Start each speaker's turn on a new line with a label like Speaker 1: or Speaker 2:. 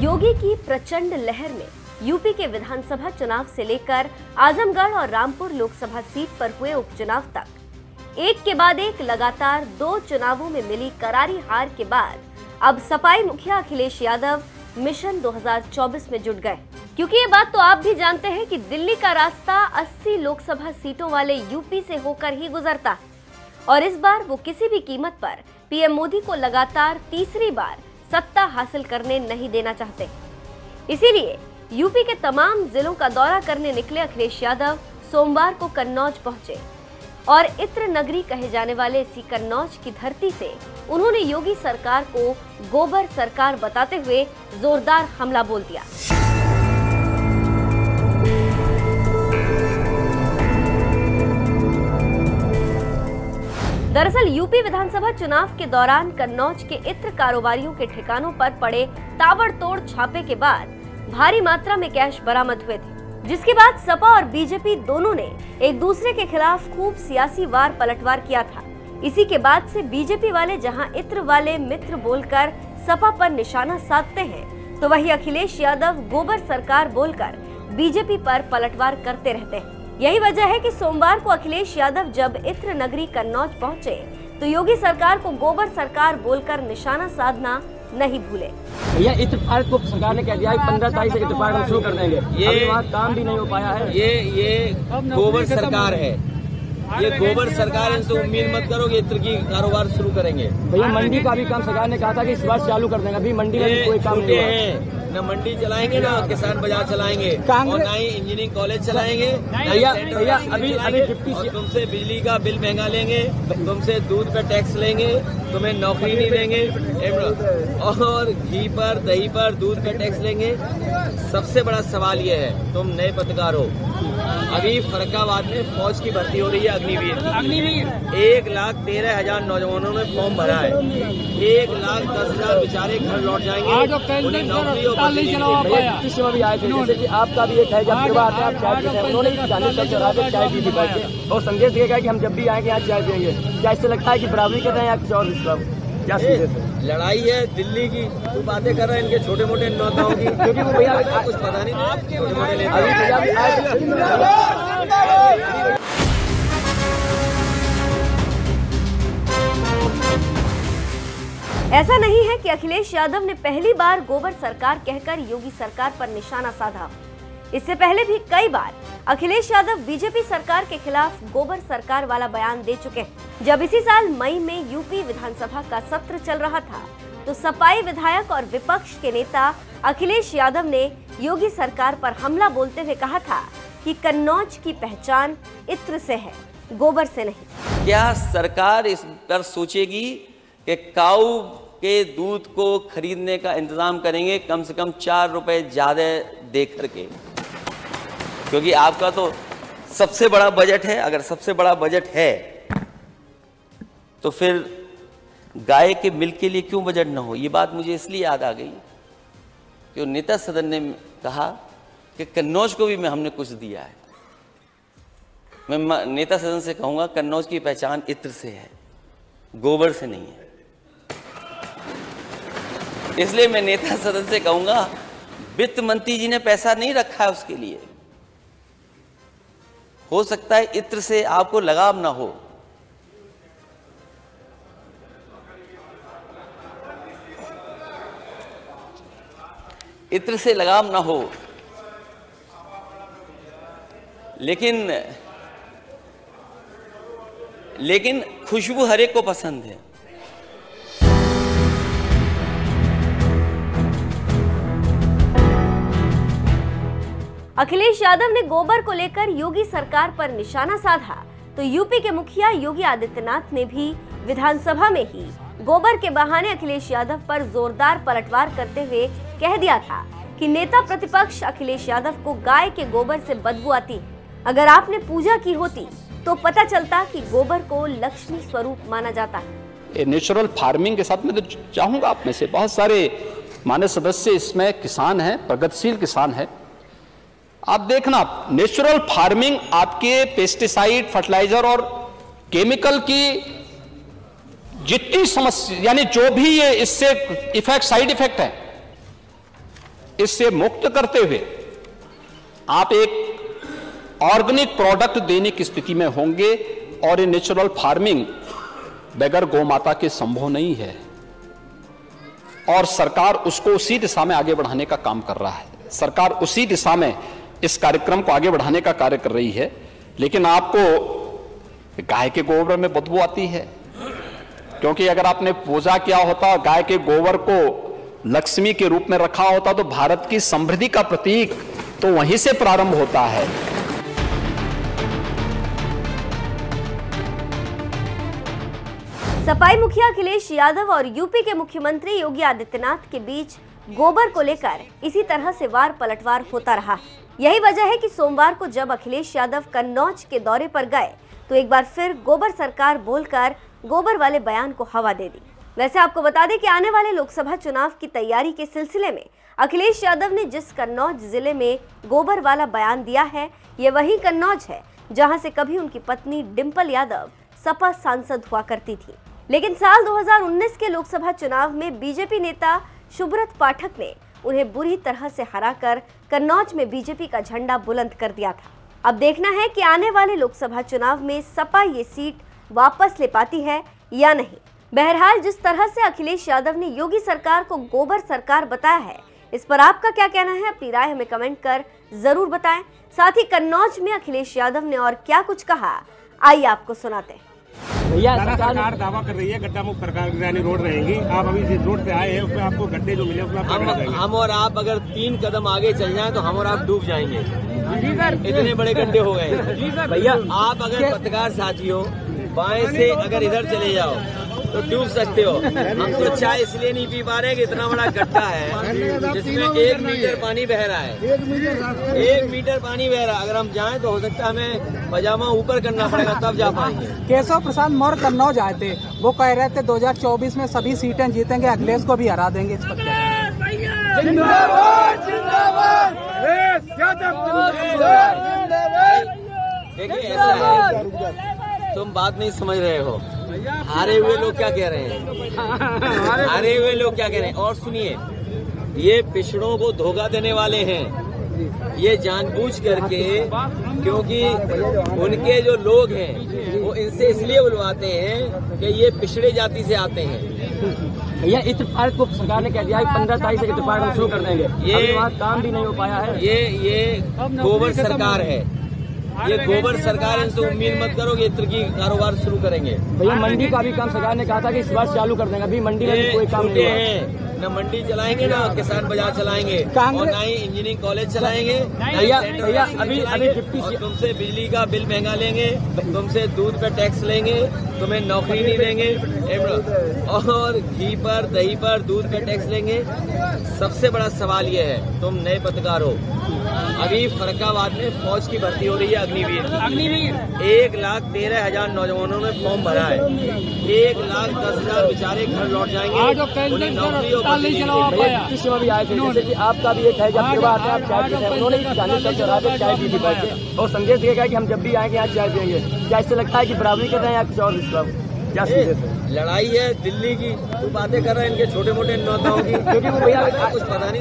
Speaker 1: योगी की प्रचंड लहर में यूपी के विधानसभा चुनाव से लेकर आजमगढ़ और रामपुर लोकसभा सीट पर हुए उपचुनाव तक एक के बाद एक लगातार 2 चुनावों में मिली करारी हार के बाद अब सपाई मुखिया अखिलेश यादव मिशन 2024 में जुट गए। क्योंकि ये बात तो आप भी जानते हैं कि दिल्ली का रास्ता 80 लोकसभा सीटों वाले यूपी से होकर ही गुजरता है और इस बार वो किसी भी कीमत पर पीएम मोदी को लगातार तीसरी बार सत्ता हासिल करने नहीं देना चाहते। इसीलिए यूपी के तमाम जिलों का दौरा करने निकले अखिलेश यादव सोमवार को कन्नौज पहुंचे और इत्र नगरी कहे जाने वाले इसी कन्नौज की धरती से उन्होंने योगी सरकार को गोबर सरकार बताते हुए जोरदार हमला बोल दिया। दरअसल यूपी विधानसभा चुनाव के दौरान कन्नौज के इत्र कारोबारियों के ठिकानों पर पड़े ताबड़तोड़ छापे के बाद भारी मात्रा में कैश बरामद हुए थे, जिसके बाद सपा और बीजेपी दोनों ने एक दूसरे के खिलाफ खूब सियासी वार पलटवार किया था। इसी के बाद से बीजेपी वाले जहां इत्र वाले मित्र बोलकर सपा पर निशाना साधते हैं, तो वहीं अखिलेश यादव गोबर सरकार बोलकर बीजेपी पर पलटवार करते रहते हैं। यही वजह है कि सोमवार को अखिलेश यादव जब इत्र नगरी कन्नौज पहुंचे तो योगी सरकार को गोबर सरकार बोलकर निशाना साधना नहीं भूले।
Speaker 2: भैया इत्र पार्क को सरकार ने कह दिया है 15 तारीख से इत्र पार्क हम शुरू कर देंगे। ये वहाँ काम भी नहीं हो पाया है।
Speaker 3: ये गोबर सरकार है, ये गोबर सरकार है, इनसे उम्मीद मत करो कि इत्र की कारोबार शुरू करेंगे।
Speaker 2: भैया मंडी का भी काम सरकार ने कहा था कि इस बार चालू कर देंगे, अभी मंडी में कोई काम नहीं है।
Speaker 3: न मंडी चलाएंगे ना किसान बाजार चलाएंगे और ना ही इंजीनियरिंग कॉलेज चलाएंगे।
Speaker 2: भैया अभी
Speaker 3: तुमसे बिजली का बिल महंगा लेंगे, तुमसे दूध पे टैक्स लेंगे, तुम्हें नौकरी नहीं देंगे और घी पर दही पर दूध पे टैक्स लेंगे। सबसे बड़ा सवाल ये है, तुम नए पत्रकार हो, अभी फरक्काबाद में फौज की भर्ती हो रही है अग्निवीर 1,13,000 नौजवानों ने फॉर्म भरा है। 1,10,000 बेचारे घर लौट जाएंगे, उन्हें नौकरी और
Speaker 2: कृषि में भी आए थे, जैसे कि आपका भी एक है जब आप चाय पीते हैं, उन्होंने चाय पी बैठे और संदेश दिया कि हम जब भी आएंगे यहाँ चाय पिएंगे। क्या इससे लगता है कि बराबरी कर रहे हैं या कुछ और क्या
Speaker 3: लड़ाई है दिल्ली की? तू बातें कर रहा है इनके छोटे मोटे नेताओं की, क्योंकि वो भैया कुछ पता नहीं छोटे मोटे नेता।
Speaker 1: ऐसा नहीं है कि अखिलेश यादव ने पहली बार गोबर सरकार कहकर योगी सरकार पर निशाना साधा। इससे पहले भी कई बार अखिलेश यादव बीजेपी सरकार के खिलाफ गोबर सरकार वाला बयान दे चुके हैं। जब इसी साल मई में यूपी विधानसभा का सत्र चल रहा था तो सपाई विधायक और विपक्ष के नेता अखिलेश यादव ने योगी सरकार पर हमला बोलते हुए कहा था कि कन्नौज की पहचान इत्र से है, गोबर से नहीं।
Speaker 3: क्या सरकार इस पर सोचेगी कि काऊ के दूध को खरीदने का इंतजाम करेंगे कम से कम 4 रुपए ज्यादा दे करके? क्योंकि आपका तो सबसे बड़ा बजट है। अगर सबसे बड़ा बजट है तो फिर गाय के मिल्क के लिए क्यों बजट ना हो? ये बात मुझे इसलिए याद आ गई कि नेता सदन ने कहा कि कन्नौज को भी हमने कुछ दिया है। मैं नेता सदन से कहूंगा कन्नौज की पहचान इत्र से है, गोबर से नहीं है। इसलिए मैं नेता सदन से कहूंगा वित्त मंत्री जी ने पैसा नहीं रखा है उसके लिए। हो सकता है इत्र से आपको लगाव ना हो, इत्र से लगाव ना हो, लेकिन खुशबू हर एक को पसंद है।
Speaker 1: अखिलेश यादव ने गोबर को लेकर योगी सरकार पर निशाना साधा तो यूपी के मुखिया योगी आदित्यनाथ ने भी विधानसभा में ही गोबर के बहाने अखिलेश यादव पर जोरदार पलटवार करते हुए कह दिया था कि नेता प्रतिपक्ष अखिलेश यादव को गाय के गोबर से बदबू आती है। अगर आपने पूजा की होती तो पता चलता कि गोबर को लक्ष्मी स्वरूप माना जाता है।
Speaker 4: नेचुरल फार्मिंग के साथ में तो चाहूंगा आप में से बहुत सारे मान्य सदस्य इसमें किसान हैं, प्रगतिशील किसान हैं। आप देखना नेचुरल फार्मिंग आपके पेस्टिसाइड, फर्टिलाइजर और केमिकल की जितनी समस्या यानी जो भी ये इससे इफेक्ट, साइड इफेक्ट है, इससे मुक्त करते हुए आप एक ऑर्गेनिक प्रोडक्ट देने की स्थिति में होंगे। और ये नेचुरल फार्मिंग बगैर गौ माता के संभव नहीं है, और सरकार उसको उसी दिशा में आगे बढ़ाने का काम कर रहा है। सरकार उसी दिशा में इस कार्यक्रम को आगे बढ़ाने का कार्य कर रही है। लेकिन आपको गाय के गोबर में बदबू आती है, क्योंकि अगर आपने पूजा किया होता, गाय के गोबर को लक्ष्मी के रूप में रखा होता, तो भारत की समृद्धि का प्रतीक तो वहीं से प्रारंभ होता है।
Speaker 1: सपाई मुखिया अखिलेश यादव और यूपी के मुख्यमंत्री योगी आदित्यनाथ के बीच गोबर को लेकर इसी तरह से वार पलटवार होता रहा। यही वजह है कि सोमवार को जब अखिलेश यादव कन्नौज के दौरे पर गए तो एक बार फिर गोबर सरकार बोलकर गोबर वाले बयान को हवा दे दी। वैसे आपको बता दें कि आने वाले लोकसभा चुनाव की तैयारी के सिलसिले में अखिलेश यादव ने जिस कन्नौज जिले में गोबर वाला बयान दिया है, ये वही कन्नौज है जहां से कभी उनकी पत्नी डिंपल यादव सपा सांसद हुआ करती थी। लेकिन साल 2019 के लोकसभा चुनाव में बीजेपी नेता सुब्रत पाठक ने उन्हें बुरी तरह से हराकर कन्नौज में बीजेपी का झंडा बुलंद कर दिया था। अब देखना है कि आने वाले लोकसभा चुनाव में सपा ये सीट वापस ले पाती है या नहीं। बहरहाल जिस तरह से अखिलेश यादव ने योगी सरकार को गोबर सरकार बताया है, इस पर आपका क्या कहना है? अपनी राय हमें कमेंट कर जरूर बताएं। साथ ही कन्नौज में अखिलेश यादव ने और क्या कुछ कहा, आइए आपको सुनाते हैं।
Speaker 2: भैया
Speaker 5: सरकार दावा कर रही है गड्ढा मुक्त सरकार यानी रोड रहेंगी। आप अभी जिस रोड पे आए हैं उसमें आपको गड्ढे जो मिले उसमें
Speaker 2: हम और आप अगर 3 कदम आगे चल जाएं तो हम और आप डूब जाएंगे। इतने बड़े गड्ढे हो गए भैया। आप अगर पत्रकार साथियों बाएं से अगर इधर चले जाओ तो डूब सकते हो। हम तो चाय इसलिए नहीं पी पा रहे कि इतना बड़ा गड्ढा है जिसमें 1 मीटर पानी बह रहा है। 1 मीटर पानी बह रहा है। अगर हम जाएं तो हो सकता है हमें पजामा ऊपर करना पड़ेगा तब जा पाएंगे।
Speaker 6: केशव प्रसाद मौर्य कन्नौज आए थे, वो कह रहे थे 2024 में सभी सीटें जीतेंगे, अखिलेश को भी हरा देंगे। इस पर
Speaker 2: देखिए ऐसा है, तुम बात नहीं समझ रहे हो। हारे हुए लोग क्या कह रहे हैं, हारे हुए लोग क्या कह रहे हैं। और सुनिए, ये पिछड़ों को धोखा देने वाले हैं, ये जानबूझ करके, क्योंकि उनके जो लोग हैं वो इनसे इसलिए बुलवाते हैं कि ये पिछड़े जाति से आते हैं। भैया इत्तेफाक को सरकार ने कह दिया है 15 तारीख से इत्तेफाक शुरू कर देंगे। ये काम भी नहीं हो पाया है। ये गोबर सरकार है, ये गोबर सरकार है, इनसे उम्मीद मत करो कि इत्र की कारोबार शुरू करेंगे। भैया मंडी का भी काम सरकार ने कहा था कि इस बार चालू कर देंगे। अभी मंडी में कोई काम नहीं है। न मंडी चलाएंगे, ना किसान बाजार चलाएंगे, और ना ही इंजीनियरिंग कॉलेज चलाएंगे। भैया अभी तुमसे बिजली का बिल महंगा लेंगे, तुमसे दूध पे टैक्स लेंगे, तुम्हें नौकरी नहीं देंगे, और घी पर, दही पर, दूध पे टैक्स लेंगे। सबसे बड़ा सवाल ये है, तुम नए पत्रकार हो, अभी फरक्काबाद में फौज की भर्ती हो रही है, अग्निवीर। 1,13,000 नौजवानों ने फॉर्म भरा है। 1,10,000 बेचारे घर लौट जाएंगे, उन्हें नौकरी और किसी में भी आए थे। जैसे कि आपका भी एक है, जब के बाद आप चाय पीते हैं, उन्होंने चाय पी बैठ के और संदेश दिया कि हम जब भी आएंगे यहाँ चाय पियेंगे। क्या इससे लगता है कि बराबरी कर रहे हैं या कुछ और? क्या लड़ाई है दिल्ली की, तू बातें कर रहे हैं इनके छोटे मोटे नेताओं की, क्योंकि वो भैया कुछ पता नहीं।